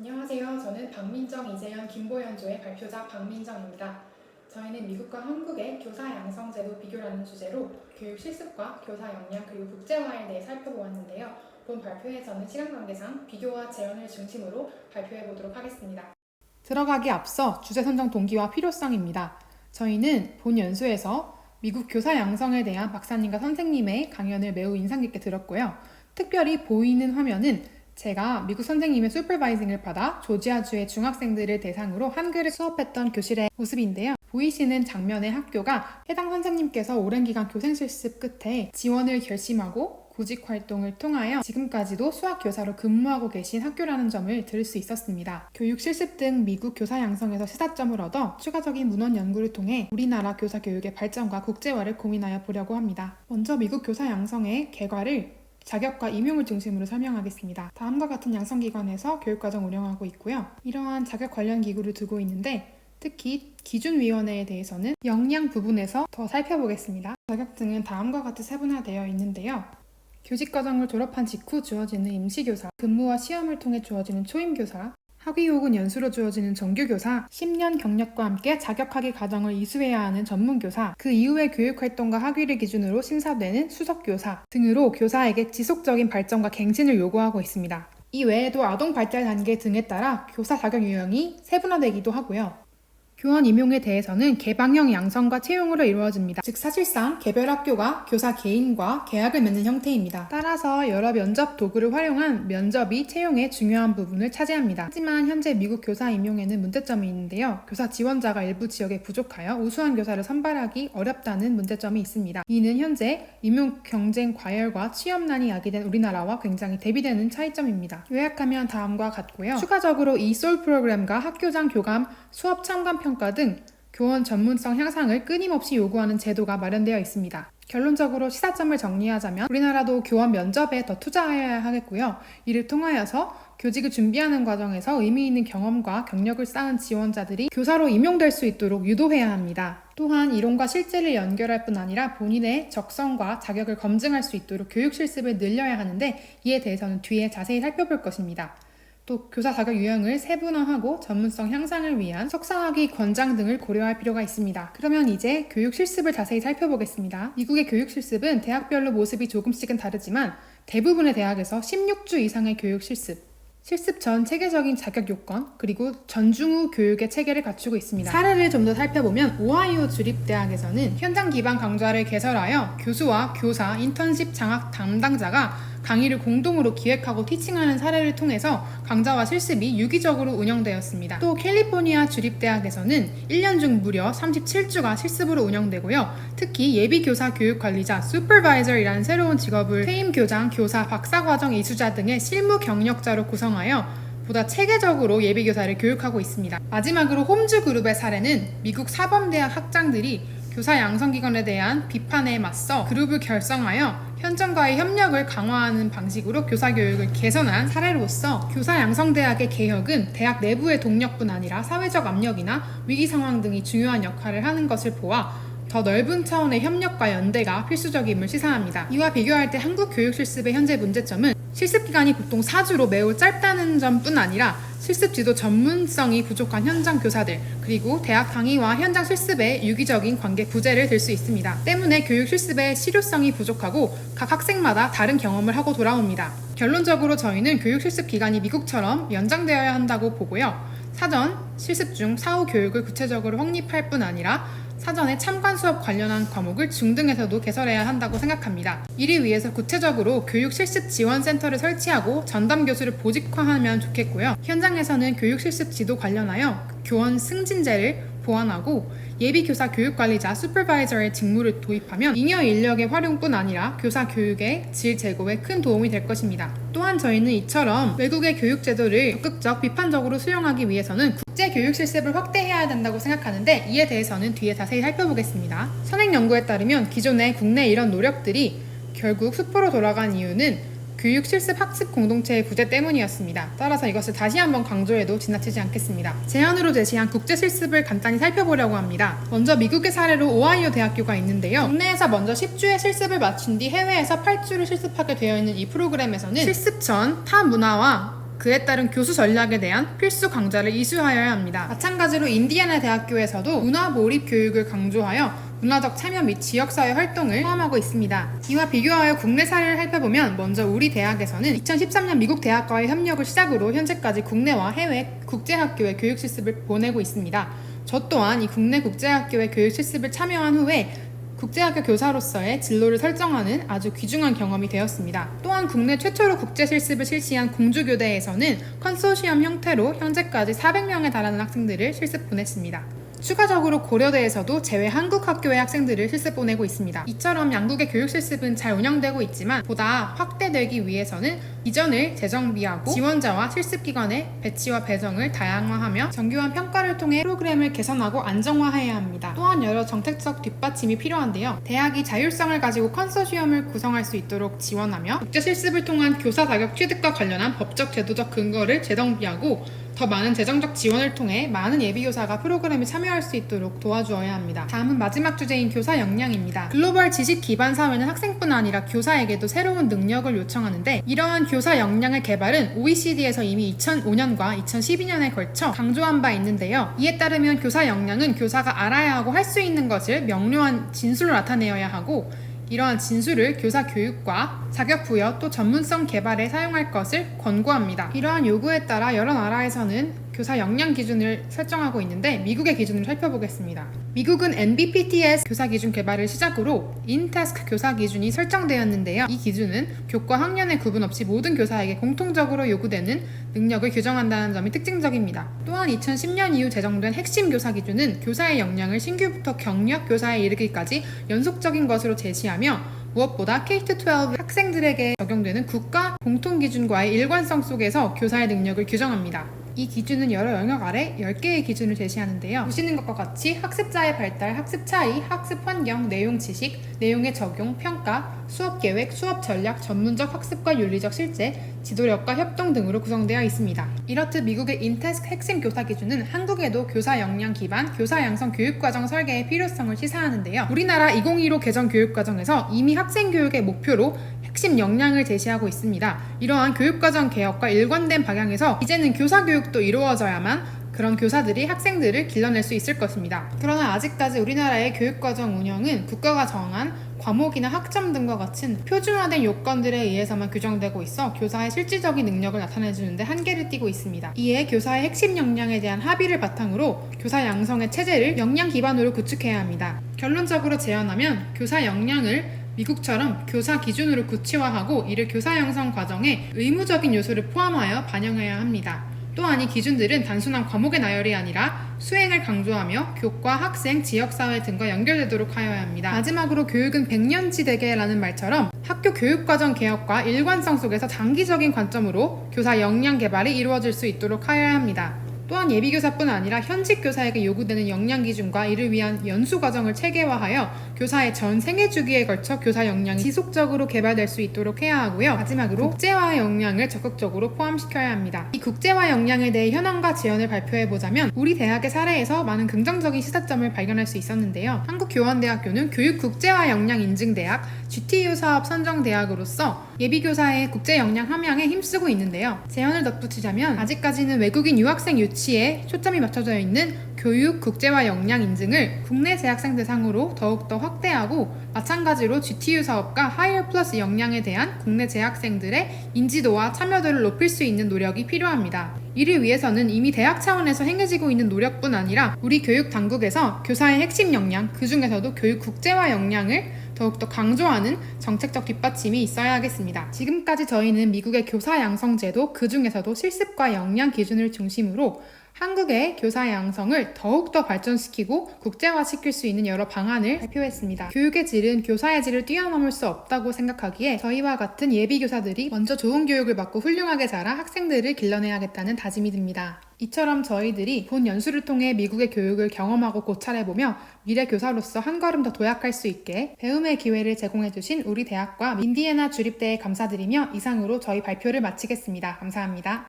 안녕하세요. 저는 박민정, 이재현, 김보현조의 발표자 박민정입니다. 저희는 미국과 한국의 교사 양성제도 비교라는 주제로 교육 실습과 교사 역량 그리고 국제화에 대해 살펴보았는데요. 본 발표에서는 시간 관계상 비교와 재현을 중심으로 발표해 보도록 하겠습니다. 들어가기 앞서 주제 선정 동기와 필요성입니다. 저희는 본 연수에서 미국 교사 양성에 대한 박사님과 선생님의 강연을 매우 인상 깊게 들었고요. 특별히 보이는 화면은 제가 미국 선생님의 슈퍼바이징을 받아 조지아주의 중학생들을 대상으로 한글을 수업했던 교실의 모습인데요. 보이시는 장면의 학교가 해당 선생님께서 오랜 기간 교생 실습 끝에 지원을 결심하고 구직 활동을 통하여 지금까지도 수학 교사로 근무하고 계신 학교라는 점을 들을 수 있었습니다. 교육 실습 등 미국 교사 양성에서 시사점을 얻어 추가적인 문헌 연구를 통해 우리나라 교사 교육의 발전과 국제화를 고민하여 보려고 합니다. 먼저 미국 교사 양성의 결과를 자격과 임용을 중심으로 설명하겠습니다. 다음과 같은 양성기관에서 교육과정 운영하고 있고요. 이러한 자격 관련 기구를 두고 있는데 특히 기준위원회에 대해서는 역량 부분에서 더 살펴보겠습니다. 자격증은 다음과 같이 세분화되어 있는데요. 교직과정을 졸업한 직후 주어지는 임시교사, 근무와 시험을 통해 주어지는 초임교사, 학위 혹은 연수로 주어지는 정규교사, 10년 경력과 함께 자격학위 과정을 이수해야 하는 전문교사, 그 이후의 교육활동과 학위를 기준으로 심사되는 수석교사 등으로 교사에게 지속적인 발전과 갱신을 요구하고 있습니다. 이 외에도 아동 발달 단계 등에 따라 교사 자격 유형이 세분화되기도 하고요. 교원 임용에 대해서는 개방형 양성과 채용으로 이루어집니다. 즉 사실상 개별 학교가 교사 개인과 계약을 맺는 형태입니다. 따라서 여러 면접 도구를 활용한 면접이 채용의 중요한 부분을 차지합니다. 하지만 현재 미국 교사 임용에는 문제점이 있는데요. 교사 지원자가 일부 지역에 부족하여 우수한 교사를 선발하기 어렵다는 문제점이 있습니다. 이는 현재 임용 경쟁 과열과 취업난이 야기된 우리나라와 굉장히 대비되는 차이점입니다. 요약하면 다음과 같고요. 추가적으로 이 솔 프로그램과 학교장 교감, 수업 참관 평가 등 교원 전문성 향상을 끊임없이 요구하는 제도가 마련되어 있습니다. 결론적으로 시사점을 정리하자면 우리나라도 교원 면접에 더 투자해야 하겠고요. 이를 통하여서 교직을 준비하는 과정에서 의미 있는 경험과 경력을 쌓은 지원자들이 교사로 임용될 수 있도록 유도해야 합니다. 또한 이론과 실제를 연결할 뿐 아니라 본인의 적성과 자격을 검증할 수 있도록 교육 실습을 늘려야 하는데 이에 대해서는 뒤에 자세히 살펴볼 것입니다. 또 교사 자격 유형을 세분화하고 전문성 향상을 위한 석사학위 권장 등을 고려할 필요가 있습니다. 그러면 이제 교육 실습을 자세히 살펴보겠습니다. 미국의 교육 실습은 대학별로 모습이 조금씩은 다르지만 대부분의 대학에서 16주 이상의 교육 실습 전 체계적인 자격 요건, 그리고 전중후 교육의 체계를 갖추고 있습니다. 사례를 좀 더 살펴보면 오하이오 주립대학에서는 현장 기반 강좌를 개설하여 교수와 교사, 인턴십 장학 담당자가 강의를 공동으로 기획하고 티칭하는 사례를 통해서 강좌와 실습이 유기적으로 운영되었습니다. 또 캘리포니아 주립대학에서는 1년 중 무려 37주가 실습으로 운영되고요. 특히 예비교사 교육관리자, 슈퍼바이저이라는 새로운 직업을 퇴임교장, 교사, 박사과정 이수자 등의 실무 경력자로 구성하여 보다 체계적으로 예비교사를 교육하고 있습니다. 마지막으로 홈즈 그룹의 사례는 미국 사범대학 학장들이 교사 양성기관에 대한 비판에 맞서 그룹을 결성하여 현장과의 협력을 강화하는 방식으로 교사 교육을 개선한 사례로서 교사 양성대학의 개혁은 대학 내부의 동력뿐 아니라 사회적 압력이나 위기 상황 등이 중요한 역할을 하는 것을 보아 더 넓은 차원의 협력과 연대가 필수적임을 시사합니다. 이와 비교할 때 한국 교육 실습의 현재 문제점은 실습기간이 보통 4주로 매우 짧다는 점뿐 아니라 실습 지도 전문성이 부족한 현장 교사들, 그리고 대학 강의와 현장 실습의 유기적인 관계 부재를 들 수 있습니다. 때문에 교육 실습의 실효성이 부족하고 각 학생마다 다른 경험을 하고 돌아옵니다. 결론적으로 저희는 교육 실습 기간이 미국처럼 연장되어야 한다고 보고요. 사전, 실습 중 사후 교육을 구체적으로 확립할 뿐 아니라 사전에 참관 수업 관련한 과목을 중등에서도 개설해야 한다고 생각합니다. 이를 위해서 구체적으로 교육 실습 지원센터를 설치하고 전담 교수를 보직화하면 좋겠고요. 현장에서는 교육 실습 지도 관련하여 교원 승진제를 보완하고 예비교사 교육관리자 슈퍼바이저의 직무를 도입하면 잉여 인력의 활용뿐 아니라 교사 교육의 질 제고에 큰 도움이 될 것입니다. 또한 저희는 이처럼 외국의 교육 제도를 적극적 비판적으로 수용하기 위해서는 국제 교육 실습을 확대해야 된다고 생각하는데 이에 대해서는 뒤에 자세히 살펴보겠습니다. 선행 연구에 따르면 기존의 국내 이런 노력들이 결국 수포로 돌아간 이유는 교육 실습 학습 공동체의 부재 때문이었습니다. 따라서 이것을 다시 한번 강조해도 지나치지 않겠습니다. 제안으로 제시한 국제 실습을 간단히 살펴보려고 합니다. 먼저 미국의 사례로 오하이오 대학교가 있는데요. 국내에서 먼저 10주의 실습을 마친 뒤 해외에서 8주를 실습하게 되어 있는 이 프로그램에서는 실습 전 타 문화와 그에 따른 교수 전략에 대한 필수 강좌를 이수하여야 합니다. 마찬가지로 인디애나 대학교에서도 문화 몰입 교육을 강조하여 문화적 참여 및 지역사회 활동을 포함하고 있습니다. 이와 비교하여 국내 사례를 살펴보면 먼저 우리 대학에서는 2013년 미국 대학과의 협력을 시작으로 현재까지 국내와 해외 국제학교의 교육 실습을 보내고 있습니다. 저 또한 이 국내 국제학교의 교육 실습을 참여한 후에 국제학교 교사로서의 진로를 설정하는 아주 귀중한 경험이 되었습니다. 또한 국내 최초로 국제 실습을 실시한 공주교대에서는 컨소시엄 형태로 현재까지 400명에 달하는 학생들을 실습 보냈습니다. 추가적으로 고려대에서도 제외 한국 학교의 학생들을 실습 보내고 있습니다. 이처럼 양국의 교육 실습은 잘 운영되고 있지만 보다 확대되기 위해서는 이전을 재정비하고 지원자와 실습기관의 배치와 배정을 다양화하며 정교한 평가를 통해 프로그램을 개선하고 안정화해야 합니다. 또한 여러 정책적 뒷받침이 필요한데요. 대학이 자율성을 가지고 컨소시엄을 구성할 수 있도록 지원하며 국제 실습을 통한 교사 자격 취득과 관련한 법적 제도적 근거를 재정비하고 더 많은 재정적 지원을 통해 많은 예비교사가 프로그램에 참여할 수 있도록 도와주어야 합니다. 다음은 마지막 주제인 교사 역량입니다. 글로벌 지식 기반 사회는 학생뿐 아니라 교사에게도 새로운 능력을 요청하는데 이러한 교사 역량의 개발은 OECD에서 이미 2005년과 2012년에 걸쳐 강조한 바 있는데요. 이에 따르면 교사 역량은 교사가 알아야 하고 할 수 있는 것을 명료한 진술로 나타내어야 하고 이러한 진술을 교사 교육과 자격 부여 또 전문성 개발에 사용할 것을 권고합니다. 이러한 요구에 따라 여러 나라에서는 교사 역량 기준을 설정하고 있는데 미국의 기준을 살펴보겠습니다. 미국은 NBPTS 교사 기준 개발을 시작으로 인태스크 교사 기준이 설정되었는데요. 이 기준은 교과 학년의 구분 없이 모든 교사에게 공통적으로 요구되는 능력을 규정한다는 점이 특징적입니다. 또한 2010년 이후 제정된 핵심 교사 기준은 교사의 역량을 신규부터 경력 교사에 이르기까지 연속적인 것으로 제시하며 무엇보다 K-12 학생들에게 적용되는 국가 공통기준과의 일관성 속에서 교사의 능력을 규정합니다. 이 기준은 여러 영역 아래 10개의 기준을 제시하는데요. 보시는 것과 같이 학습자의 발달, 학습 차이, 학습 환경, 내용 지식, 내용의 적용, 평가, 수업 계획, 수업 전략, 전문적 학습과 윤리적 실제, 지도력과 협동 등으로 구성되어 있습니다. 이렇듯 미국의 인태스크 핵심 교사 기준은 한국에도 교사 역량 기반 교사 양성 교육과정 설계의 필요성을 시사하는데요. 우리나라 2015 개정 교육과정에서 이미 학생 교육의 목표로 핵심 역량을 제시하고 있습니다. 이러한 교육과정 개혁과 일관된 방향에서 이제는 교사 교육도 이루어져야만 그런 교사들이 학생들을 길러낼 수 있을 것입니다. 그러나 아직까지 우리나라의 교육과정 운영은 국가가 정한 과목이나 학점 등과 같은 표준화된 요건들에 의해서만 규정되고 있어 교사의 실질적인 능력을 나타내주는데 한계를 띠고 있습니다. 이에 교사의 핵심 역량에 대한 합의를 바탕으로 교사 양성의 체제를 역량 기반으로 구축해야 합니다. 결론적으로 제언하면 교사 역량을 미국처럼 교사 기준으로 구체화하고 이를 교사 양성 과정에 의무적인 요소를 포함하여 반영해야 합니다. 또한 이 기준들은 단순한 과목의 나열이 아니라 수행을 강조하며 교과, 학생, 지역사회 등과 연결되도록 하여야 합니다. 마지막으로 교육은 백년지대계라는 말처럼 학교 교육과정 개혁과 일관성 속에서 장기적인 관점으로 교사 역량 개발이 이루어질 수 있도록 하여야 합니다. 또한 예비교사뿐 아니라 현직 교사에게 요구되는 역량 기준과 이를 위한 연수 과정을 체계화하여 교사의 전 생애 주기에 걸쳐 교사 역량이 지속적으로 개발될 수 있도록 해야 하고요. 마지막으로 국제화 역량을 적극적으로 포함시켜야 합니다. 이 국제화 역량에 대해 현황과 지원을 발표해보자면 우리 대학의 사례에서 많은 긍정적인 시사점을 발견할 수 있었는데요. 한국교원대학교는 교육 국제화 역량 인증대학 GTU 사업 선정대학으로서 예비교사의 국제 역량 함양에 힘쓰고 있는데요. 제언을 덧붙이자면 아직까지는 외국인 유학생 유치에 초점이 맞춰져 있는 교육 국제화 역량 인증을 국내 재학생 대상으로 더욱더 확대하고 마찬가지로 GTU 사업과 하이어 플러스 역량에 대한 국내 재학생들의 인지도와 참여도를 높일 수 있는 노력이 필요합니다. 이를 위해서는 이미 대학 차원에서 행해지고 있는 노력뿐 아니라 우리 교육 당국에서 교사의 핵심 역량, 그 중에서도 교육 국제화 역량을 더욱더 강조하는 정책적 뒷받침이 있어야 하겠습니다. 지금까지 저희는 미국의 교사 양성 제도, 그 중에서도 실습과 역량 기준을 중심으로 한국의 교사 양성을 더욱더 발전시키고 국제화시킬 수 있는 여러 방안을 발표했습니다. 교육의 질은 교사의 질을 뛰어넘을 수 없다고 생각하기에 저희와 같은 예비교사들이 먼저 좋은 교육을 받고 훌륭하게 자라 학생들을 길러내야겠다는 다짐이 듭니다. 이처럼 저희들이 본 연수를 통해 미국의 교육을 경험하고 고찰해보며 미래 교사로서 한 걸음 더 도약할 수 있게 배움의 기회를 제공해주신 우리 대학과 인디애나 주립대에 감사드리며 이상으로 저희 발표를 마치겠습니다. 감사합니다.